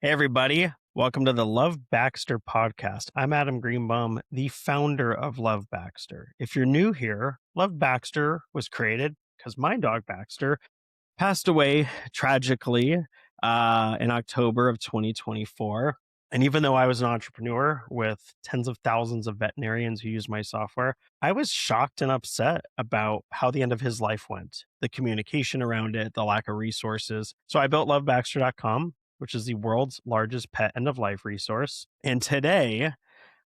Hey, everybody. Welcome to the Love Baxter Podcast. I'm Adam Greenbaum, the founder of Love Baxter. If you're new here, Love Baxter was created because my dog Baxter passed away tragically in October of 2024. And even though I was an entrepreneur with tens of thousands of veterinarians who use my software, I was shocked and upset about how the end of his life went, the communication around it, the lack of resources. So I built lovebaxter.com, which is the world's largest pet end of life resource. And today,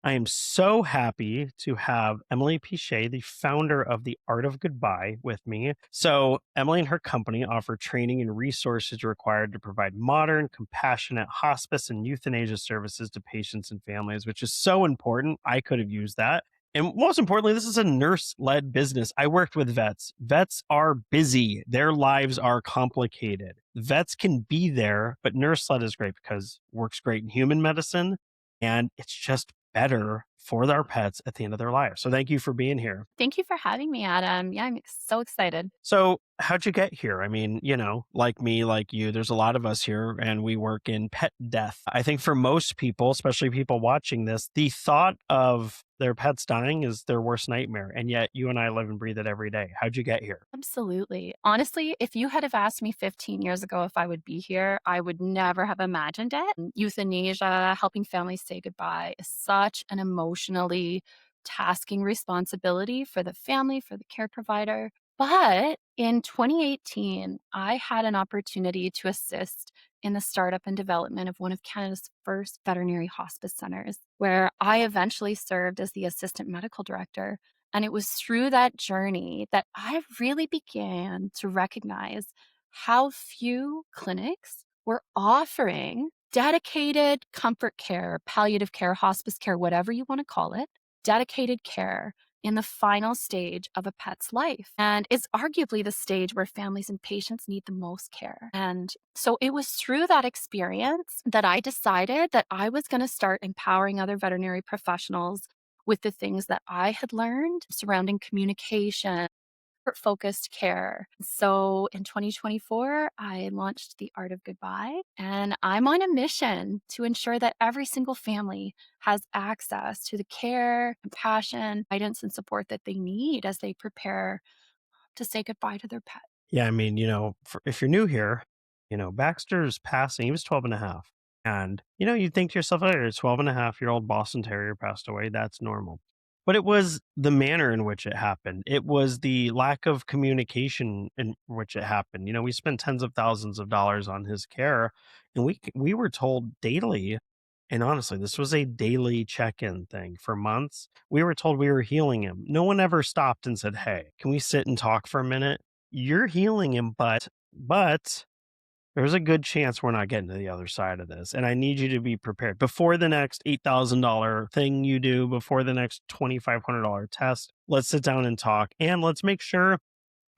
I am so happy to have Emily Piche, the founder of The Art of Goodbye, with me. So, Emily and her company offer training and resources required to provide modern, compassionate hospice and euthanasia services to patients and families, which is so important. I could have used that. And most importantly, this is a nurse-led business. I worked with vets. Vets are busy. Their lives are complicated. Vets can be there, but nurse-led is great because it works great in human medicine, and it's just better for our pets at the end of their life. So thank you for being here. Thank you for having me, Adam. Yeah, I'm so excited. So how'd you get here? I mean, like me, like you, there's a lot of us here and we work in pet death. I think for most people, especially people watching this, the thought of their pets dying is their worst nightmare. And yet you and I live and breathe it every day. How'd you get here? Absolutely. Honestly, if you had have asked me 15 years ago if I would be here, I would never have imagined it. Euthanasia, helping families say goodbye, is such an emotionally tasking responsibility for the family, for the care provider. But in 2018, I had an opportunity to assist in the startup and development of one of Canada's first veterinary hospice centers, where I eventually served as the assistant medical director. And it was through that journey that I really began to recognize how few clinics were offering dedicated comfort care, palliative care, hospice care, whatever you want to call it, dedicated care in the final stage of a pet's life. And it's arguably the stage where families and patients need the most care. And so it was through that experience that I decided that I was going to start empowering other veterinary professionals with the things that I had learned surrounding communication, focused care. So in 2024, I launched The Art of Goodbye, and I'm on a mission to ensure that every single family has access to the care, compassion, guidance, and support that they need as they prepare to say goodbye to their pet. Yeah, I mean, if you're new here, Baxter's passing, he was 12 and a half. And, you'd think to yourself, oh, your 12 and a half year old Boston Terrier passed away. That's normal. But it was the manner in which it happened. It was the lack of communication in which it happened. We spent tens of thousands of dollars on his care, and we were told daily, and honestly, this was a daily check-in thing for months. We were told we were healing him. No one ever stopped and said, "Hey, can we sit and talk for a minute? You're healing him, but there's a good chance we're not getting to the other side of this. And I need you to be prepared before the next $8,000 thing you do, before the next $2,500 test. Let's sit down and talk, and let's make sure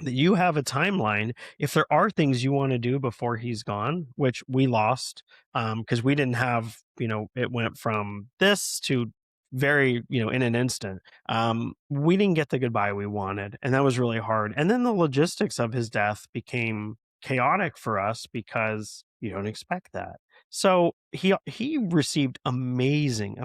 that you have a timeline. If there are things you want to do before he's gone, which we lost, because we didn't have, it went from this to very, in an instant. We didn't get the goodbye we wanted, and that was really hard. And then the logistics of his death became chaotic for us because you don't expect that. So he received amazing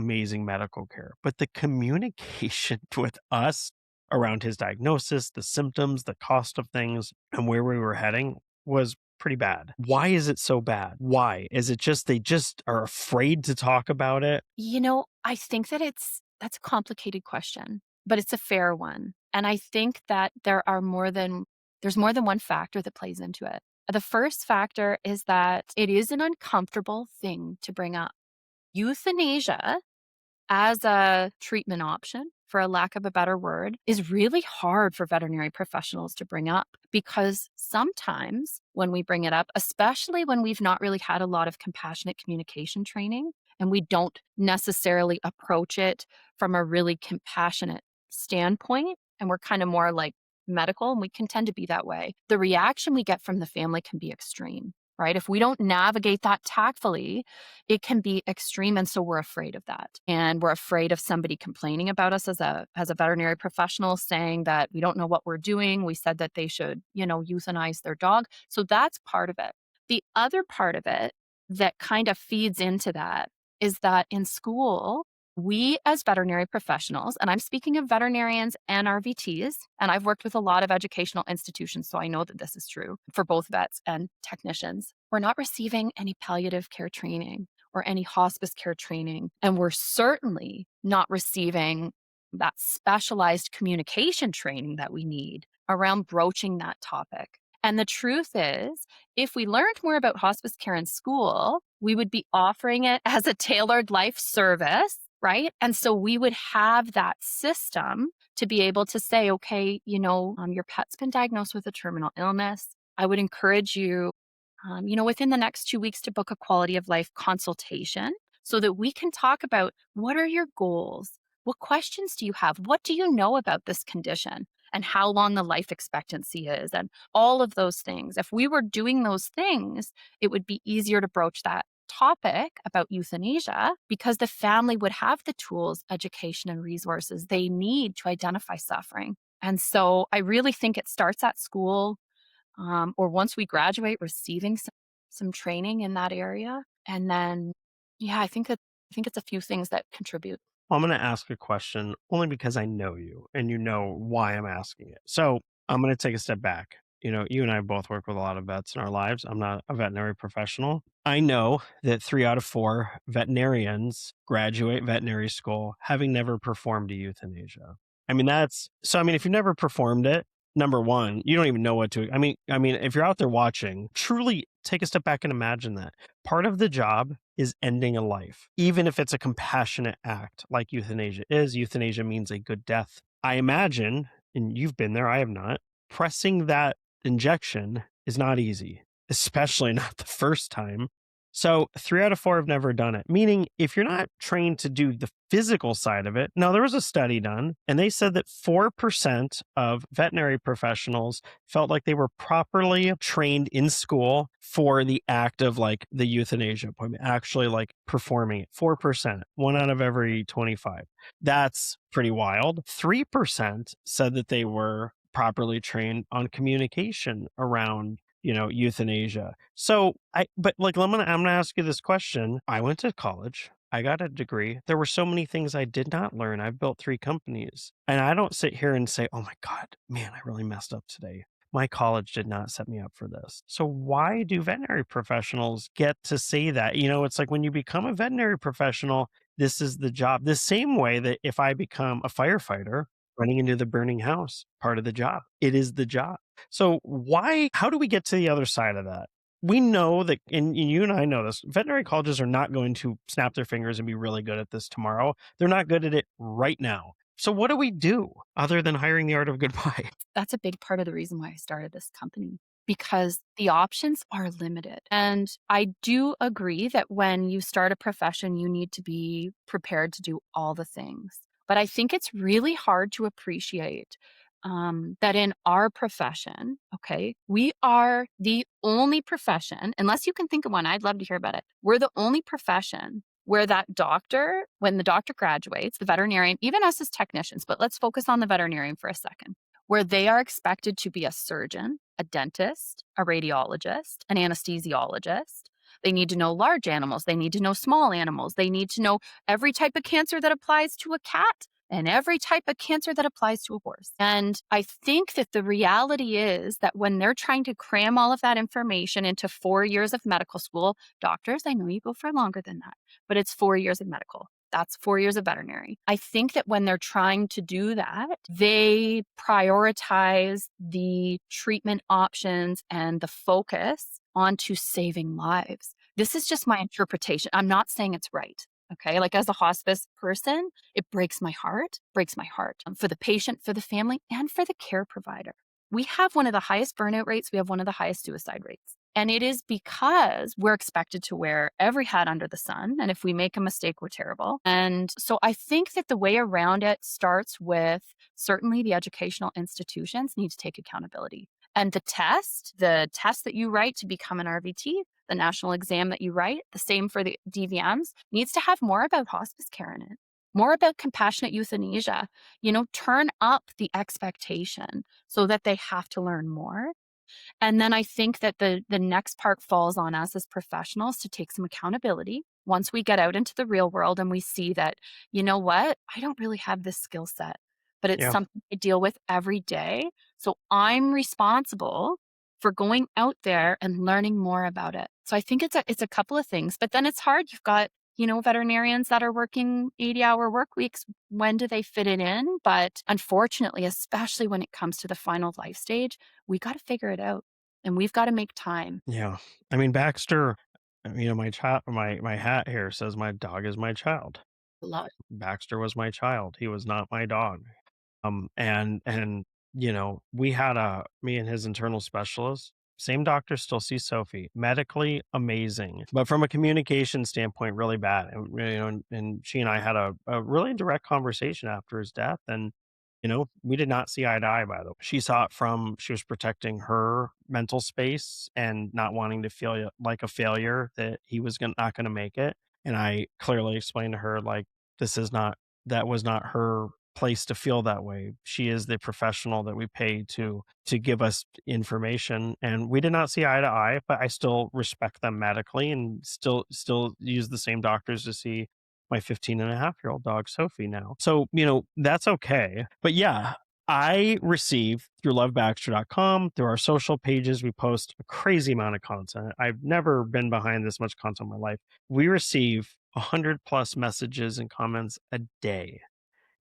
medical care, but the communication with us around his diagnosis, the symptoms, the cost of things, and where we were heading was pretty bad. Why is it so bad? Why? Is it just they just are afraid to talk about it? I think that that's a complicated question, but it's a fair one. And I think that there's more than one factor that plays into it. The first factor is that it is an uncomfortable thing to bring up. Euthanasia as a treatment option, for a lack of a better word, is really hard for veterinary professionals to bring up because sometimes when we bring it up, especially when we've not really had a lot of compassionate communication training and we don't necessarily approach it from a really compassionate standpoint, and we're kind of more like medical, and we can tend to be that way, the reaction we get from the family can be extreme. Right? If we don't navigate that tactfully, it can be extreme. And so we're afraid of that. And we're afraid of somebody complaining about us as a veterinary professional, saying that we don't know what we're doing. We said that they should, euthanize their dog. So that's part of it. The other part of it that kind of feeds into that is that in school, we as veterinary professionals, and I'm speaking of veterinarians and RVTs, and I've worked with a lot of educational institutions, so I know that this is true for both vets and technicians. We're not receiving any palliative care training or any hospice care training, and we're certainly not receiving that specialized communication training that we need around broaching that topic. And the truth is, if we learned more about hospice care in school, we would be offering it as a tailored life service, right? And so we would have that system to be able to say, okay, your pet's been diagnosed with a terminal illness. I would encourage you, within the next 2 weeks to book a quality of life consultation so that we can talk about what are your goals? What questions do you have? What do you know about this condition and how long the life expectancy is and all of those things? If we were doing those things, it would be easier to broach that topic about euthanasia because the family would have the tools, education, and resources they need to identify suffering. And so I really think it starts at school or once we graduate, receiving some training in that area. And then, yeah, I think it's a few things that contribute. I'm going to ask a question only because I know you and you know why I'm asking it. So I'm going to take a step back. You and I both work with a lot of vets in our lives. I'm not a veterinary professional. I know that 3 out of 4 veterinarians graduate veterinary school having never performed a euthanasia. I mean, if you've never performed it, number one, you don't even know what to, if you're out there watching, truly take a step back and imagine that. Part of the job is ending a life, even if it's a compassionate act like euthanasia is. Euthanasia means a good death. I imagine, and you've been there, I have not, pressing that injection is not easy, especially not the first time. So 3 out of 4 have never done it, meaning if you're not trained to do the physical side of it. Now, there was a study done, and they said that 4% of veterinary professionals felt like they were properly trained in school for the act of like the euthanasia appointment, actually like performing it. 4%, 1 out of every 25. That's pretty wild. 3% said that they were properly trained on communication around euthanasia. I'm gonna ask you this question. I went to college. I got a degree. There were so many things I did not learn. I've built 3 companies. And I don't sit here and say, oh my God, man, I really messed up today. My college did not set me up for this. So why do veterinary professionals get to say that? It's like when you become a veterinary professional, this is the job. The same way that if I become a firefighter, running into the burning house, part of the job. It is the job. So how do we get to the other side of that? We know that, and you and I know this, veterinary colleges are not going to snap their fingers and be really good at this tomorrow. They're not good at it right now. So what do we do other than hiring the art of goodbye? That's a big part of the reason why I started this company because the options are limited. And I do agree that when you start a profession, you need to be prepared to do all the things. But I think it's really hard to appreciate that in our profession, okay, we are the only profession, unless you can think of one, I'd love to hear about it. We're the only profession where that doctor, when the doctor graduates, the veterinarian, even us as technicians, but let's focus on the veterinarian for a second, where they are expected to be a surgeon, a dentist, a radiologist, an anesthesiologist. They need to know large animals. They need to know small animals. They need to know every type of cancer that applies to a cat and every type of cancer that applies to a horse. And I think that the reality is that when they're trying to cram all of that information into 4 years of medical school, doctors, I know you go for longer than that, but it's 4 years of medical. That's 4 years of veterinary. I think that when they're trying to do that, they prioritize the treatment options and the focus onto saving lives. This is just my interpretation. I'm not saying it's right. Okay. Like as a hospice person, it breaks my heart for the patient, for the family, and for the care provider. We have one of the highest burnout rates. We have one of the highest suicide rates. And it is because we're expected to wear every hat under the sun. And if we make a mistake, we're terrible. And so I think that the way around it starts with certainly the educational institutions need to take accountability. And the test that you write to become an RVT, the national exam that you write, the same for the DVMs, needs to have more about hospice care in it, more about compassionate euthanasia. Turn up the expectation so that they have to learn more. And then I think that the next part falls on us as professionals to take some accountability once we get out into the real world and we see that, you know what? I don't really have this skill set, but it's Yeah. something I deal with every day. So I'm responsible for going out there and learning more about it. So I think it's a couple of things, but then it's hard. You've got, veterinarians that are working 80-hour work weeks. When do they fit it in? But unfortunately, especially when it comes to the final life stage, we got to figure it out and we've got to make time. Yeah. I mean, Baxter, my child, my hat here says my dog is my child. Love Baxter was my child. He was not my dog. And we had me and his internal specialist, same doctor still sees Sophie, medically amazing, but from a communication standpoint, really bad. And she and I had a really direct conversation after his death. And we did not see eye to eye, by the way. She saw it from she was protecting her mental space and not wanting to feel like a failure that he was not going to make it. And I clearly explained to her, like, this is not that was not her place to feel that way. She is the professional that we pay to give us information, and we did not see eye to eye, but I still respect them medically and still use the same doctors to see my 15-and-a-half-year-old dog Sophie now. So, that's okay. But yeah, I receive through lovebaxter.com, through our social pages, we post a crazy amount of content. I've never been behind this much content in my life. We receive 100 plus messages and comments a day.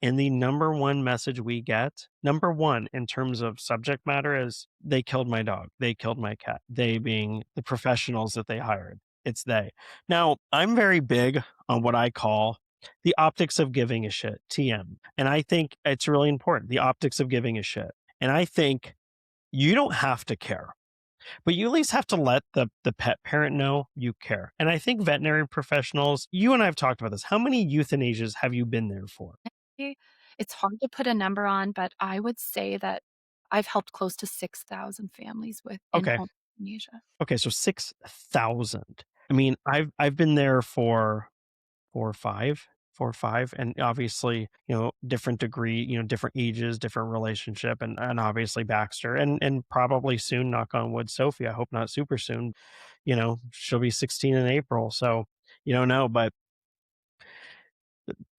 And the number one message we get, number one in terms of subject matter, is they killed my dog. They killed my cat. They being the professionals that they hired. It's they. Now, I'm very big on what I call the optics of giving a shit, TM. And I think it's really important, the optics of giving a shit. And I think you don't have to care, but you at least have to let the pet parent know you care. And I think veterinary professionals, you and I have talked about this. How many euthanasias have you been there for? it. It's hard to put a number on, but I would say that I've helped close to 6,000 families with Okay. in-home euthanasia. Okay, so 6,000. I mean, I've been there for 4 or 5, 4 or 5, and obviously, different degree, different ages, different relationship, and obviously Baxter, and probably soon, knock on wood, Sophie. I hope not super soon. She'll be 16 in April, so you don't know, but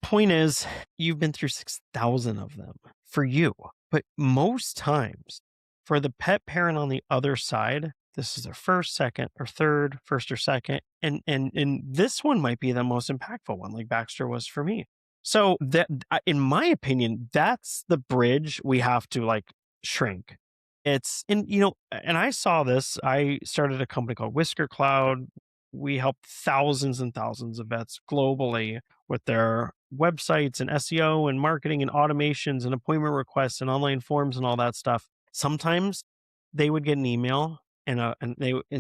point is, you've been through 6,000 of them for you. But most times, for the pet parent on the other side, this is their first, second, or third, first or second. And this one might be the most impactful one, like Baxter was for me. So that, in my opinion, that's the bridge we have to like shrink. And I saw this. I started a company called Whisker Cloud. We help thousands and thousands of vets globally with their websites and SEO and marketing and automations and appointment requests and online forms and all that stuff. Sometimes they would get an email and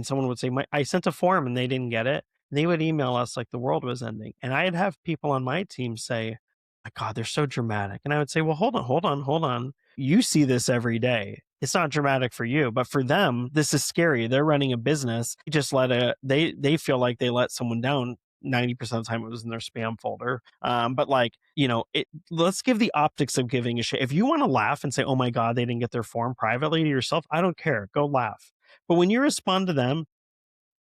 someone would say, I sent a form and they didn't get it. They would email us like the world was ending. And I'd have people on my team say, my God, they're so dramatic. And I would say, well, hold on, hold on, hold on. You see this every day. It's not dramatic for you, but for them, this is scary. They're running a business. They feel like they let someone down. 90% of the time it was in their spam folder. But let's give the optics of giving a shit. If you want to laugh and say, oh my God, they didn't get their form privately to yourself, I don't care. Go laugh. But when you respond to them,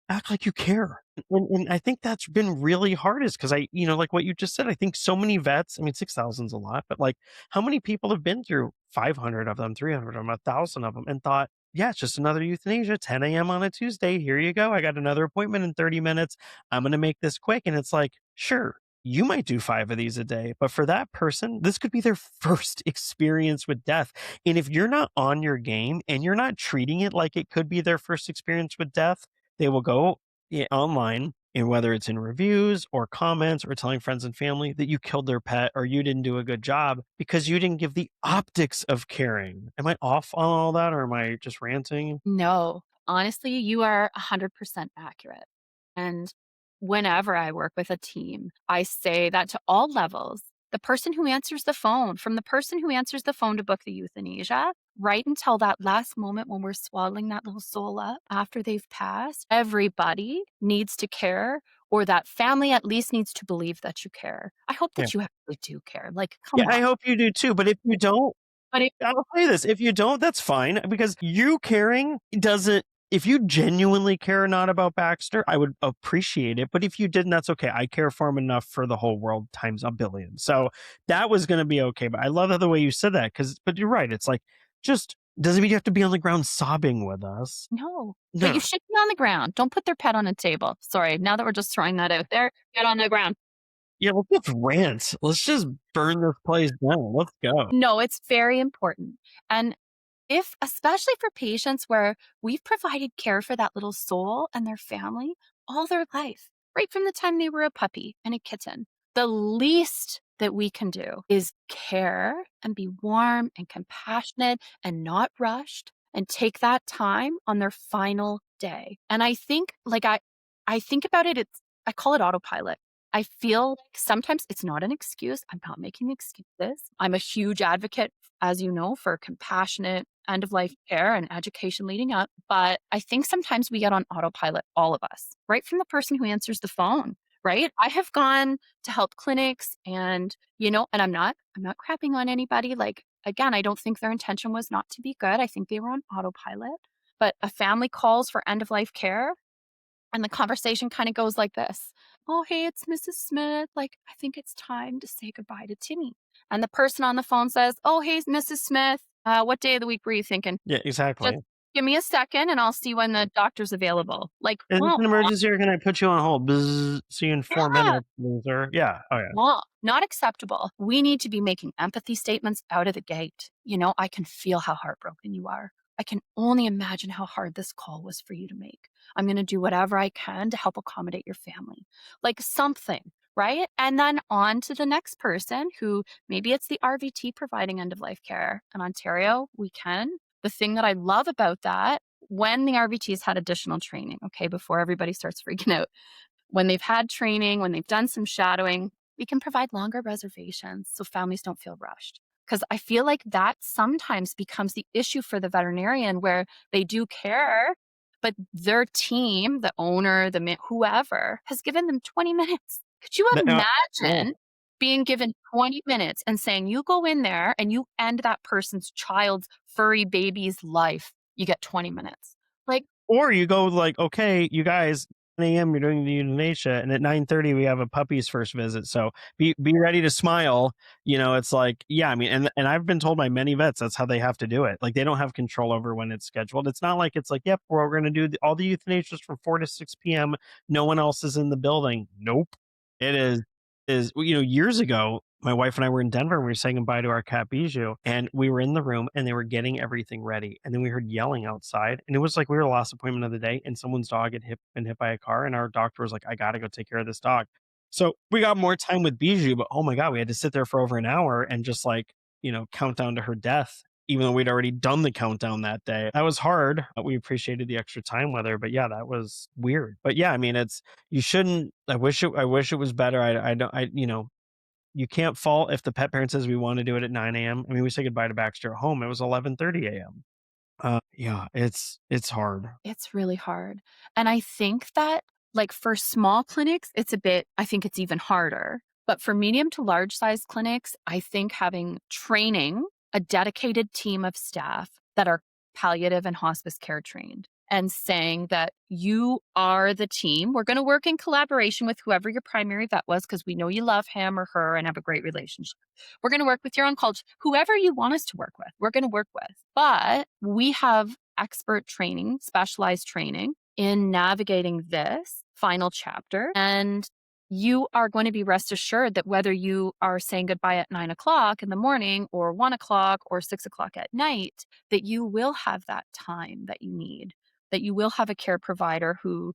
act like you care. And I think that's been really hard is because like what you just said, I think so many vets, I mean, 6,000 is a lot, but like how many people have been through 500 of them, 300 of them, 1,000 of them and thought, yeah, it's just another euthanasia, 10 a.m. on a Tuesday. Here you go. I got another appointment in 30 minutes. I'm going to make this quick. And it's like, sure, you might do 5 of these a day, but for that person, this could be their first experience with death. And if you're not on your game and you're not treating it like it could be their first experience with death, they will go online, and whether it's in reviews or comments or telling friends and family that you killed their pet or you didn't do a good job because you didn't give the optics of caring. Am I off on all that or am I just ranting? No, honestly, you are 100% accurate. And whenever I work with a team, I say that to all levels. The person who answers the phone, from the person who answers the phone to book the euthanasia, right until that last moment when we're swaddling that little soul up after they've passed, everybody needs to care, or that family at least needs to believe that you care. I hope Yeah. that you actually do care. Like, Yeah, come I on. hope you do too. But if you don't, But it I'll say this, if you don't, that's fine because you caring doesn't if you genuinely care not about Baxter, I would appreciate it, but if you didn't, that's okay. I care for him enough for the whole world times a billion. So, that was gonna be okay, but I love how the way you said that because, but you're right, it's like, just doesn't mean you have to be on the ground sobbing with us. no, but you No. should be on the ground. Don't put their pet on a table. Sorry, now that we're just throwing that out there, get on the ground. Yeah, let's just rant. Let's just burn this place down. Let's go. No, it's very important. And if especially for patients where we've provided care for that little soul and their family all their life, right from the time they were a puppy and a kitten, the least that we can do is care and be warm and compassionate and not rushed and take that time on their final day. And I think I think about it, I call it autopilot. I feel like sometimes it's not an excuse. I'm not making excuses. I'm a huge advocate, as you know, for compassionate end of life care and education leading up. But I think sometimes we get on autopilot, all of us, right from the person who answers the phone, right? I have gone to health clinics and, and I'm not crapping on anybody. Like, again, I don't think their intention was not to be good. I think they were on autopilot. But a family calls for end of life care and the conversation kind of goes like this. Oh, hey, it's Mrs. Smith. Like, I think it's time to say goodbye to Timmy. And the person on the phone says, oh, hey, Mrs. Smith. What day of the week were you thinking? Yeah, Just exactly. give me a second and I'll see when the doctor's available. Like, "Is this well, an emergency or can I put you on hold? Bzz, see you in 4 yeah, minutes, loser." Yeah. Oh, yeah. not acceptable. We need to be making empathy statements out of the gate. I can feel how heartbroken you are. I can only imagine how hard this call was for you to make. I'm going to do whatever I can to help accommodate your family. Like something, right? And then on to the next person who maybe it's the RVT providing end of life care. In Ontario, we can. The thing that I love about that, when the RVTs had additional training, okay, before everybody starts freaking out, when they've had training, when they've done some shadowing, we can provide longer reservations so families don't feel rushed. Because I feel like that sometimes becomes the issue for the veterinarian where they do care, but their team, the owner, whoever, has given them 20 minutes. Could you Yeah. imagine being given 20 minutes and saying, you go in there and you end that person's child's furry baby's life? You get 20 minutes. Like, Or you go like, "Okay, you guys, 9 AM, you're doing the euthanasia, and at 9:30, we have a puppy's first visit, so be ready to smile." It's like, yeah, I mean, and I've been told by many vets that's how they have to do it. Like, they don't have control over when it's scheduled. It's not like it's like, "Yep, we're gonna do all the euthanasias from 4 to 6 PM. No one else is in the building." Nope. It is years ago, my wife and I were in Denver, and we were saying goodbye to our cat Bijou, and we were in the room, and they were getting everything ready, and then we heard yelling outside, and it was like we were the last appointment of the day, and someone's dog had been hit by a car, and our doctor was like, "I gotta go take care of this dog." So, we got more time with Bijou, but oh my god, we had to sit there for over an hour and just, like, count down to her death, even though we'd already done the countdown that day. That was hard, but we appreciated the extra time with her, but yeah, that was weird. But yeah, I mean, you shouldn't I wish it was better. I don't you can't fault if the pet parent says we want to do it at 9 AM. I mean, we say goodbye to Baxter at home. It was 11:30 AM. Yeah, it's hard. it's really hard. And I think that, like, for small clinics, I think it's even harder. But for medium to large size clinics, I think having training, a dedicated team of staff that are palliative and hospice care trained, and saying that you are the team. We're going to work in collaboration with whoever your primary vet was because we know you love him or her and have a great relationship. We're going to work with your oncology, whoever you want us to work with, we're going to work with. But we have expert training, specialized training in navigating this final chapter. And you are going to be rest assured that whether you are saying goodbye at 9 o'clock in the morning or 1 o'clock or 6 o'clock at night, that you will have that time that you need, that you will have a care provider who,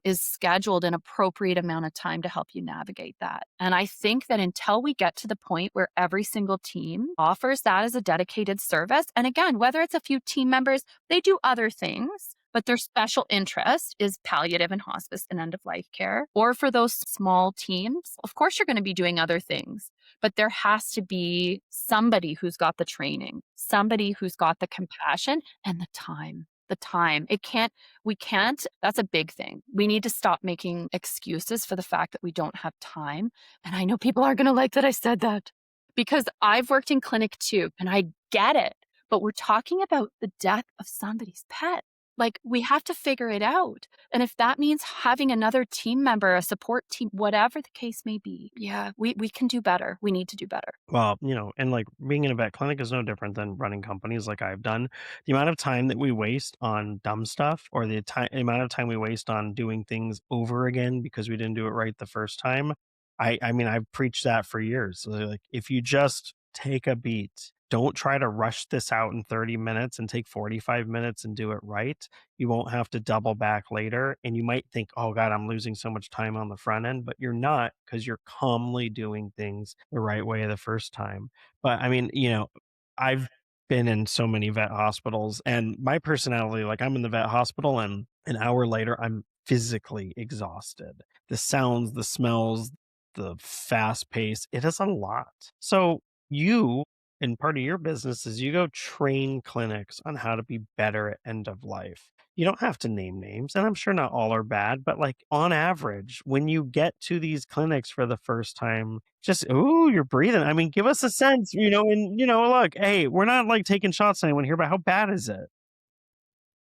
is scheduled an appropriate amount of time to help you navigate that. And I think that until we get to the point where every single team offers that as a dedicated service, and again, whether it's a few team members, they do other things, but their special interest is palliative and hospice and end of life care. Or for those small teams, of course, you're going to be doing other things, but there has to be somebody who's got the training, somebody who's got the compassion and the time. The time. We can't, that's a big thing. We need to stop making excuses for the fact that we don't have time. And I know people are going to like that I said that, because I've worked in clinic too, and I get it. But we're talking about the death of somebody's pet. Like, we have to figure it out. And if that means having another team member, a support team, whatever the case may be, yeah, we can do better. We need to do better. Well, and like being in a vet clinic is no different than running companies like I've done. The amount of time that we waste on dumb stuff, or the amount of time we waste on doing things over again because we didn't do it right the first time. I mean, I've preached that for years. So, like, if you just take a beat, don't try to rush this out in 30 minutes and take 45 minutes and do it right. You won't have to double back later. And you might think, oh God, I'm losing so much time on the front end, but you're not, because you're calmly doing things the right way the first time. But I mean, I've been in so many vet hospitals, and my personality, like, I'm in the vet hospital and an hour later, I'm physically exhausted. The sounds, the smells, the fast pace, it is a lot. So you, and part of your business is you go train clinics on how to be better at end of life. You don't have to name names, and I'm sure not all are bad, but like on average, when you get to these clinics for the first time, just, ooh, you're breathing. I mean, give us a sense, and look, hey, we're not like taking shots at anyone here, but how bad is it?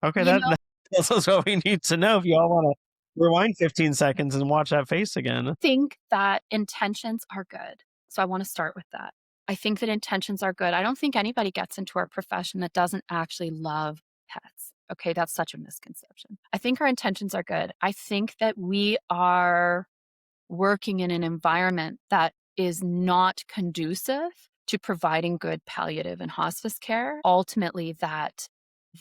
Okay, You that know, tells us what we need to know if you all want to rewind 15 seconds and watch that face again. think that intentions are good. So I want to start with that. I think that intentions are good. I don't think anybody gets into our profession that doesn't actually love pets. Okay, that's such a misconception. I think our intentions are good. I think that we are working in an environment that is not conducive to providing good palliative and hospice care. Ultimately, that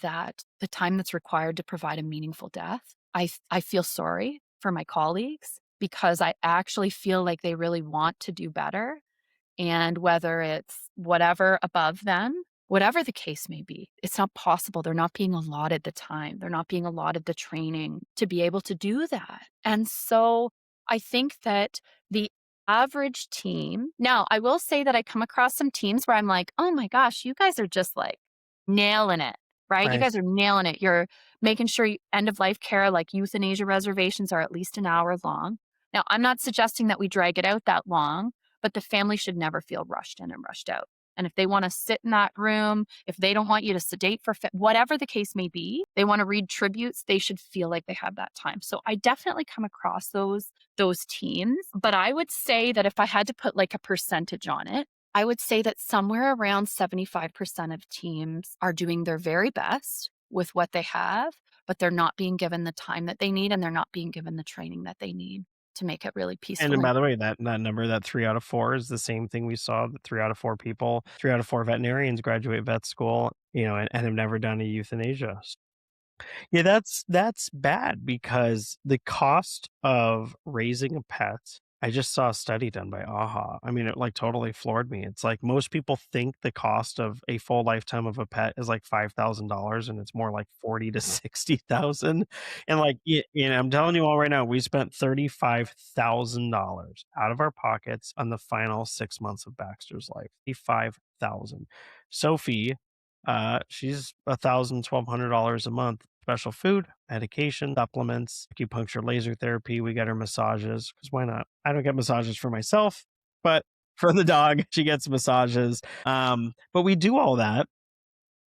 the time that's required to provide a meaningful death, I feel sorry for my colleagues because I actually feel like they really want to do better. And whether it's whatever above them, whatever the case may be, it's not possible. They're not being allotted the time. They're not being allotted the training to be able to do that. And so I think that the average team, now I will say that I come across some teams where I'm like, oh my gosh, you guys are just like nailing it, right? You Right. guys are nailing it. You're making sure end of life care, like euthanasia reservations, are at least an hour long. Now, I'm not suggesting that we drag it out that long, but the family should never feel rushed in and rushed out. And if they want to sit in that room, if they don't want you to sedate for whatever the case may be, they want to read tributes, they should feel like they have that time. So I definitely come across those teams, but I would say that if I had to put like a percentage on it, I would say that somewhere around 75% of teams are doing their very best with what they have, but they're not being given the time that they need and they're not being given the training that they need to make it really And peaceful. then, And by the way, that number, that 3 out of 4 is the same thing we saw, that 3 out of 4 people, 3 out of 4 veterinarians graduate vet school, and have never done a euthanasia. Yeah, that's bad, because the cost of raising a pet, I just saw a study done by AHA. I mean, it like totally floored me. It's like most people think the cost of a full lifetime of a pet is like $5,000, and it's more like 40 to 60,000. And like, I'm telling you all right now, we spent $35,000 out of our pockets on the final 6 months of Baxter's life. 35,000. Sophie, she's $1,000, $1,200 a month. Special food, medication, supplements, acupuncture, laser therapy. We get her massages, because why not? I don't get massages for myself, but for the dog, she gets massages. But we do all that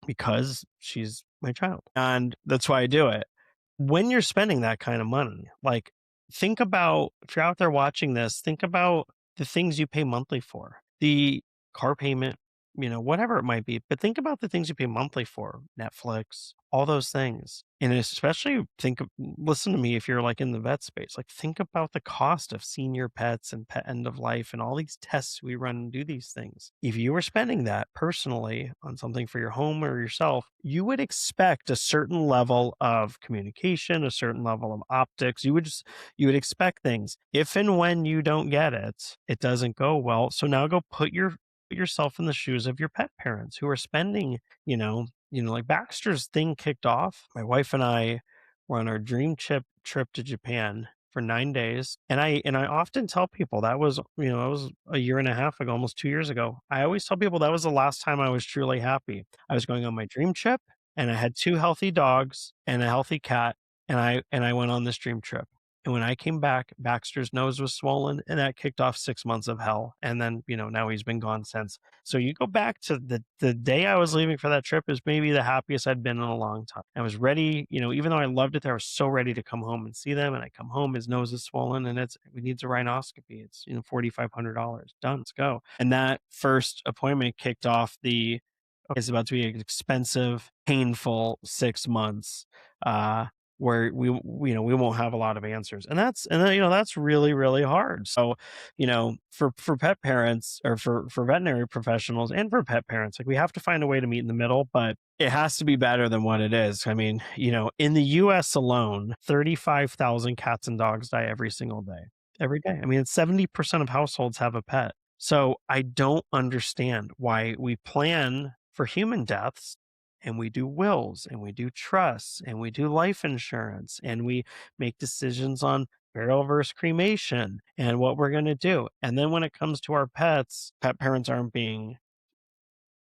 because she's my child, and that's why I do it. When you're spending that kind of money, like, think about, if you're out there watching this, think about the things you pay monthly for. The car payment, whatever it might be, but think about the things you pay monthly for, Netflix, all those things. And especially listen to me, if you're like in the vet space, like, think about the cost of senior pets and pet end of life and all these tests we run and do these things. If you were spending that personally on something for your home or yourself, you would expect a certain level of communication, a certain level of optics. You would expect things. If and when you don't get it, it doesn't go well. So now go put yourself in the shoes of your pet parents who are spending, like Baxter's thing kicked off. My wife and I were on our dream trip to Japan for 9 days. And I often tell people that was a year and a half ago, almost 2 years ago. I always tell people that was the last time I was truly happy. I was going on my dream trip, and I had two healthy dogs and a healthy cat, and I went on this dream trip. And when I came back, Baxter's nose was swollen, and that kicked off 6 months of hell. And then, now he's been gone since. So you go back to the day I was leaving for that trip is maybe the happiest I'd been in a long time. I was ready, even though I loved it there, I was so ready to come home and see them. And I come home, his nose is swollen, and we needs a rhinoscopy. It's $4,500. Done. Let's go. And that first appointment kicked off it's about to be an expensive, painful 6 months. Where we won't have a lot of answers, and that's really, really hard. So for pet parents, or for veterinary professionals, and for pet parents, like, we have to find a way to meet in the middle, but it has to be better than what it is. I mean, in the US alone, 35,000 cats and dogs die every day. I mean, 70% of households have a pet. So I don't understand why we plan for human deaths, and we do wills, and we do trusts, and we do life insurance, and we make decisions on burial versus cremation and what we're going to do. And then when it comes to our pets, pet parents aren't being,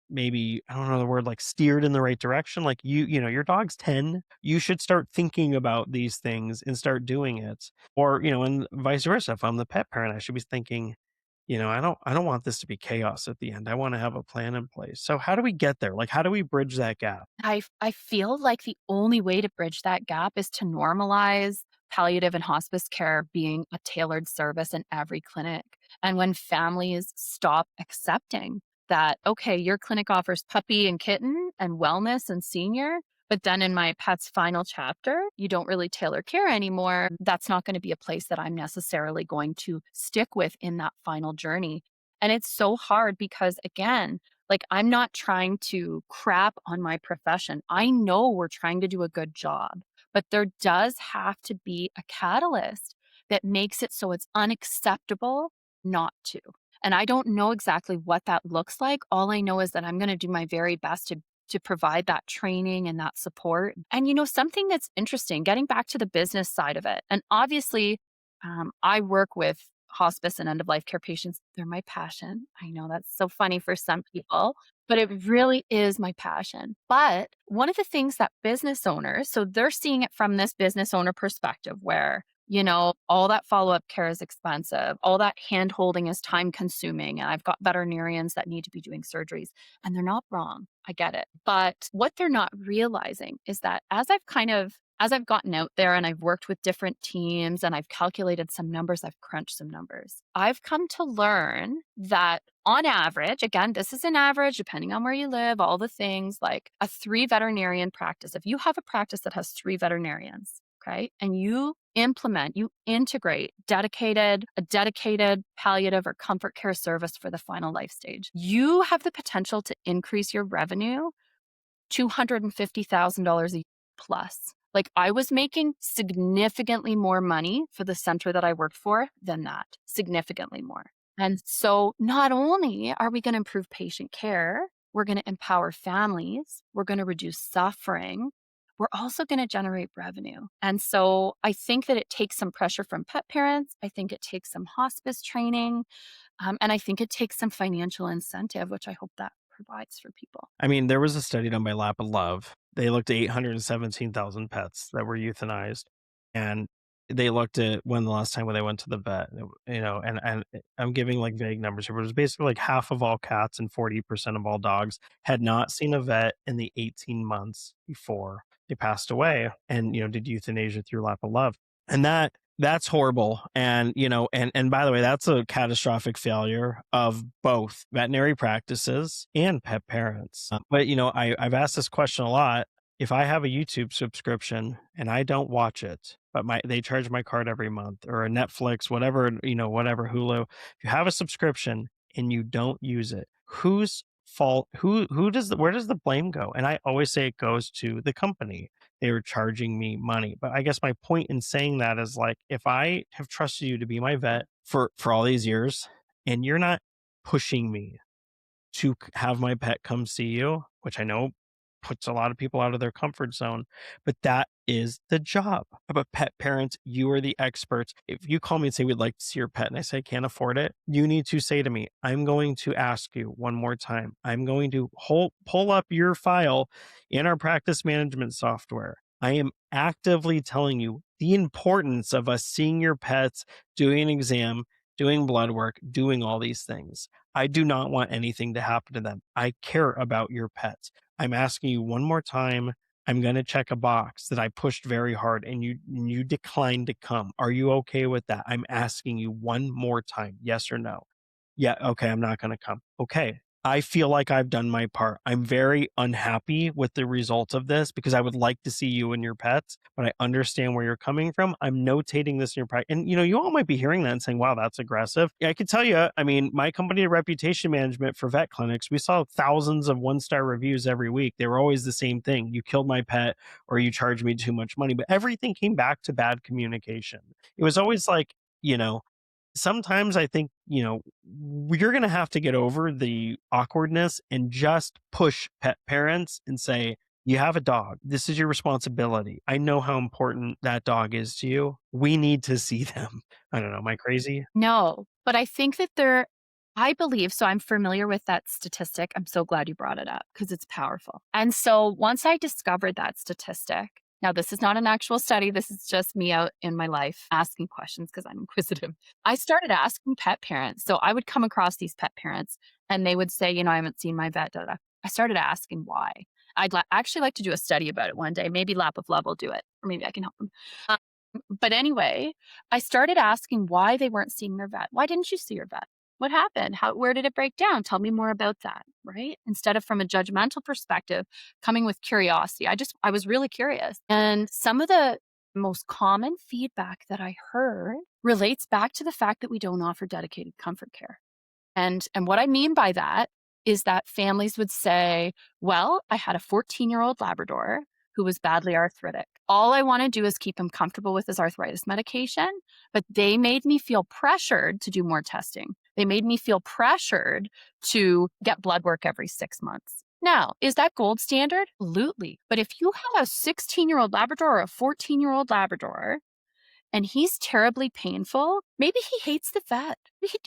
maybe, I don't know the word, like, steered in the right direction. Like, your dog's 10, you should start thinking about these things and start doing it. Or, and vice versa. If I'm the pet parent, I should be thinking, I don't want this to be chaos at the end. I want to have a plan in place. So how do we get there? Like, how do we bridge that gap? I feel like the only way to bridge that gap is to normalize palliative and hospice care being a tailored service in every clinic. And when families stop accepting that, okay, your clinic offers puppy and kitten and wellness and senior, but then in my pet's final chapter, you don't really tailor care anymore, that's not going to be a place that I'm necessarily going to stick with in that final journey. And it's so hard because, again, like, I'm not trying to crap on my profession. I know we're trying to do a good job, but there does have to be a catalyst that makes it so it's unacceptable not to. And I don't know exactly what that looks like. All I know is that I'm going to do my very best to provide that training and that support. And something that's interesting, getting back to the business side of it. And obviously, I work with hospice and end of life care patients. They're my passion. I know that's so funny for some people, but it really is my passion. But one of the things that business owners, so they're seeing it from this business owner perspective where, all that follow up care is expensive, all that hand holding is time consuming. And I've got veterinarians that need to be doing surgeries, and they're not wrong. I get it. But what they're not realizing is that as I've gotten out there and I've worked with different teams and I've calculated some numbers, I've crunched some numbers, I've come to learn that on average, again, this is an average depending on where you live, all the things, like a 3 veterinarian practice. If you have a practice that has 3 veterinarians, okay, and you integrate a dedicated palliative or comfort care service for the final life stage, you have the potential to increase your revenue $250,000 a year plus. Like, I was making significantly more money for the center that I worked for than that, significantly more. And so not only are we going to improve patient care, we're going to empower families, we're going to reduce suffering, we're also going to generate revenue. And so I think that it takes some pressure from pet parents. I think it takes some hospice training. And I think it takes some financial incentive, which I hope that provides for people. I mean, there was a study done by Lap of Love. They looked at 817,000 pets that were euthanized, and they looked at when the last time when they went to the vet, and I'm giving, like, vague numbers here, but it was basically like half of all cats and 40% of all dogs had not seen a vet in the 18 months before they passed away, and, did euthanasia through Lap of Love. And that's horrible. And, and by the way, that's a catastrophic failure of both veterinary practices and pet parents. But, I've asked this question a lot. If I have a YouTube subscription and I don't watch it, but they charge my card every month, or a Netflix, whatever, whatever, Hulu, if you have a subscription and you don't use it, whose fault, where does the blame go? And I always say it goes to the company. They were charging me money. But I guess my point in saying that is, like, if I have trusted you to be my vet for all these years, and you're not pushing me to have my pet come see you, which I know puts a lot of people out of their comfort zone, but that is the job of a pet parent. You are the experts. If you call me and say, we'd like to see your pet, and I say, I can't afford it, you need to say to me, I'm going to ask you one more time. I'm going to pull up your file in our practice management software. I am actively telling you, the importance of us seeing your pets, doing an exam, doing blood work, doing all these things. I do not want anything to happen to them. I care about your pets. I'm asking you one more time. I'm going to check a box that I pushed very hard and you declined to come. Are you okay with that? I'm asking you one more time. Yes or no? Yeah, okay, I'm not going to come. Okay. I feel like I've done my part. I'm very unhappy with the results of this because I would like to see you and your pets, but I understand where you're coming from. I'm notating this in your practice. And you all might be hearing that and saying, wow, that's aggressive. Yeah, I can tell you, I mean, my company, Reputation Management for vet clinics, we saw thousands of one-star reviews every week. They were always the same thing. You killed my pet or you charged me too much money, but everything came back to bad communication. It was always like, you know, sometimes I think, you're going to have to get over the awkwardness and just push pet parents and say, you have a dog. This is your responsibility. I know how important that dog is to you. We need to see them. I don't know. Am I crazy? No, but I think that I believe, so I'm familiar with that statistic. I'm so glad you brought it up because it's powerful. And so once I discovered that statistic, now this is not an actual study, this is just me out in my life asking questions because I'm inquisitive. I started asking pet parents. So I would come across these pet parents and they would say, I haven't seen my vet. Da, da. I started asking why. Actually like to do a study about it one day. Maybe Lap of Love will do it, or maybe I can help them. But anyway, I started asking why they weren't seeing their vet. Why didn't you see your vet? What happened? Where did it break down? Tell me more about that, right? Instead of from a judgmental perspective, coming with curiosity. I was really curious. And some of the most common feedback that I heard relates back to the fact that we don't offer dedicated comfort care. And what I mean by that is that families would say, well, I had a 14-year-old Labrador who was badly arthritic. All I want to do is keep him comfortable with his arthritis medication, but they made me feel pressured to do more testing. They made me feel pressured to get blood work every 6 months. Now, is that gold standard? Absolutely. But if you have a 16-year-old Labrador or a 14-year-old Labrador and he's terribly painful, maybe he hates the vet.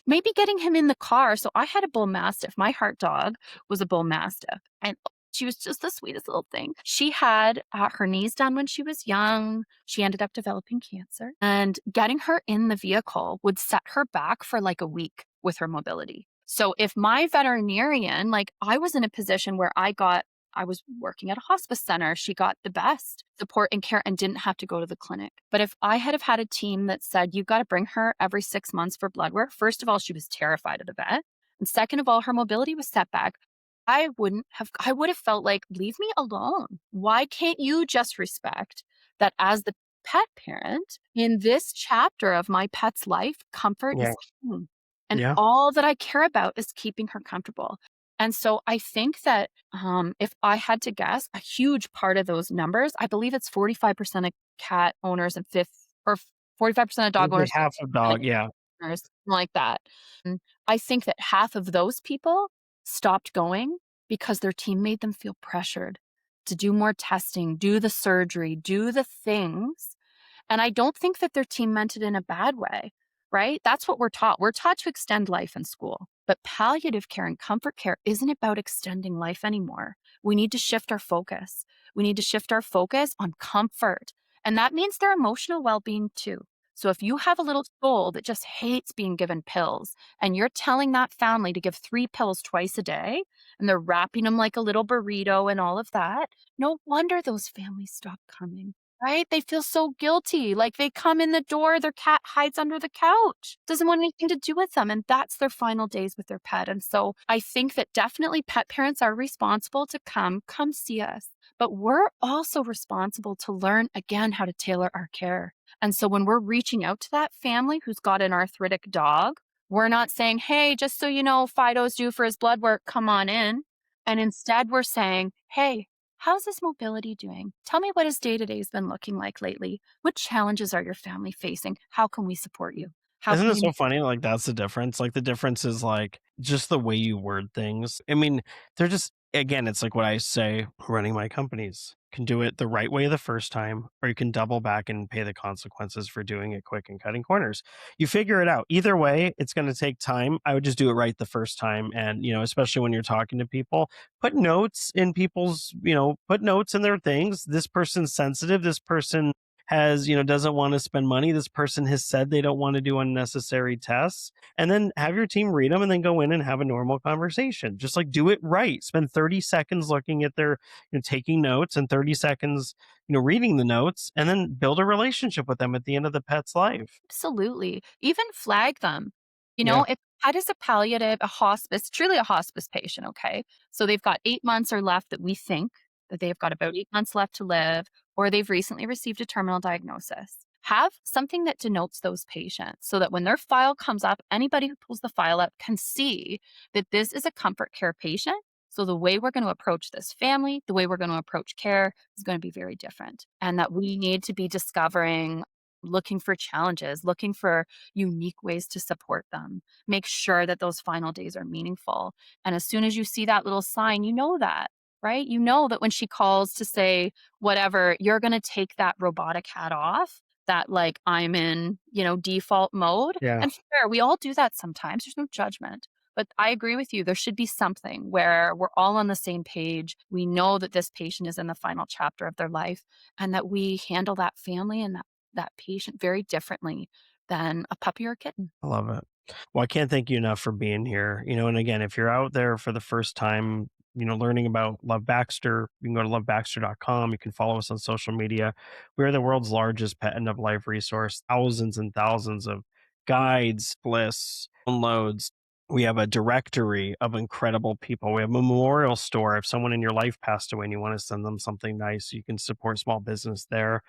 Maybe getting him in the car. So I had a bull mastiff. My heart dog was a bull mastiff. And she was just the sweetest little thing. She had her knees done when she was young. She ended up developing cancer. And getting her in the vehicle would set her back for like a week with her mobility. So if my veterinarian, like I was in a position where I was working at a hospice center. She got the best support and care and didn't have to go to the clinic. But if I had have had a team that said, you've got to bring her every 6 months for blood work, first of all, she was terrified of the vet. And second of all, her mobility was set back. I would have felt like, leave me alone. Why can't you just respect that as the pet parent in this chapter of my pet's life, comfort Yeah. is king. And Yeah. all that I care about is keeping her comfortable. And so I think that if I had to guess, a huge part of those numbers, I believe it's 45% of cat owners and 45% of dog It's like owners, half a dog. Yeah. owners, something like that. And I think that half of those people stopped going because their team made them feel pressured to do more testing, do the surgery, do the things. And I don't think that their team meant it in a bad way, right? That's what we're taught. We're taught to extend life in school. But palliative care and comfort care isn't about extending life anymore. We need to shift our focus. We need to shift our focus on comfort. And that means their emotional well being too. So if you have a little soul that just hates being given pills and you're telling that family to give 3 pills twice a day and they're wrapping them like a little burrito and all of that, no wonder those families stop coming. Right? They feel so guilty. Like they come in the door, their cat hides under the couch, doesn't want anything to do with them. And that's their final days with their pet. And so I think that definitely pet parents are responsible to come see us. But we're also responsible to learn again how to tailor our care. And so when we're reaching out to that family who's got an arthritic dog, we're not saying, hey, just so you know, Fido's due for his blood work, come on in. And instead we're saying, hey, how's his mobility doing? Tell me what his day-to-day has been looking like lately. What challenges are your family facing? How can we support you? How Isn't can it we so funny? Like, that's the difference. Like, the difference is like just the way you word things. I mean, they're just, again, it's like what I say running my companies. Can do it the right way the first time, or you can double back and pay the consequences for doing it quick and cutting corners. You figure it out. Either way, it's going to take time. I would just do it right the first time. And, especially when you're talking to people, put notes in put notes in their things. This person's sensitive. This person doesn't want to spend money. This person has said they don't want to do unnecessary tests. And then have your team read them and then go in and have a normal conversation. Just like do it right. Spend 30 seconds looking at their, taking notes, and 30 seconds, reading the notes, and then build a relationship with them at the end of the pet's life. Absolutely. Even flag them. Yeah. If pet is a palliative, a hospice, truly a hospice patient, okay? So they've got 8 months or left that we think that they've got about 8 months left to live, or they've recently received a terminal diagnosis. Have something that denotes those patients so that when their file comes up, anybody who pulls the file up can see that this is a comfort care patient. So the way we're going to approach this family, the way we're going to approach care is going to be very different. And that we need to be discovering, looking for challenges, looking for unique ways to support them. Make sure that those final days are meaningful. And as soon as you see that little sign, you know that, right? You know that when she calls to say whatever, you're going to take that robotic hat off, that like I'm in, default mode. Yeah. And fair, we all do that sometimes. There's no judgment. But I agree with you. There should be something where we're all on the same page. We know that this patient is in the final chapter of their life and that we handle that family and that patient very differently than a puppy or a kitten. I love it. Well, I can't thank you enough for being here. And again, if you're out there for the first time, learning about Love Baxter, you can go to lovebaxter.com. You can follow us on social media. We're the world's largest pet end of life resource, thousands and thousands of guides, lists, downloads. We have a directory of incredible people. We have a memorial store. If someone in your life passed away and you want to send them something nice, you can support small business there.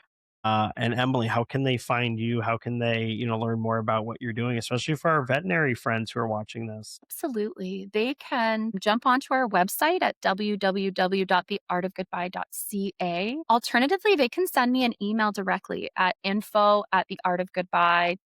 And Emily, how can they find you? How can they, learn more about what you're doing, especially for our veterinary friends who are watching this? Absolutely. They can jump onto our website at www.theartofgoodbye.ca. Alternatively, they can send me an email directly at info@theartofgoodbye.com.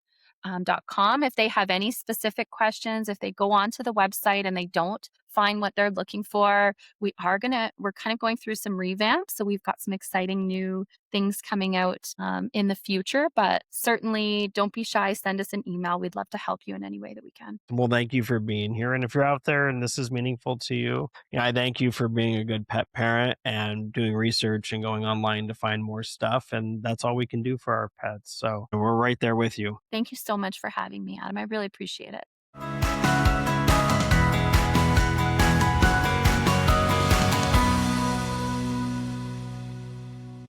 If they have any specific questions, if they go onto the website and they don't find what they're looking for, we're kind of going through some revamp. So we've got some exciting new things coming out in the future, but certainly don't be shy. Send us an email. We'd love to help you in any way that we can. Well, thank you for being here. And if you're out there and this is meaningful to you, I thank you for being a good pet parent and doing research and going online to find more stuff. And that's all we can do for our pets. So we're right there with you. Thank you so much for having me, Adam. I really appreciate it.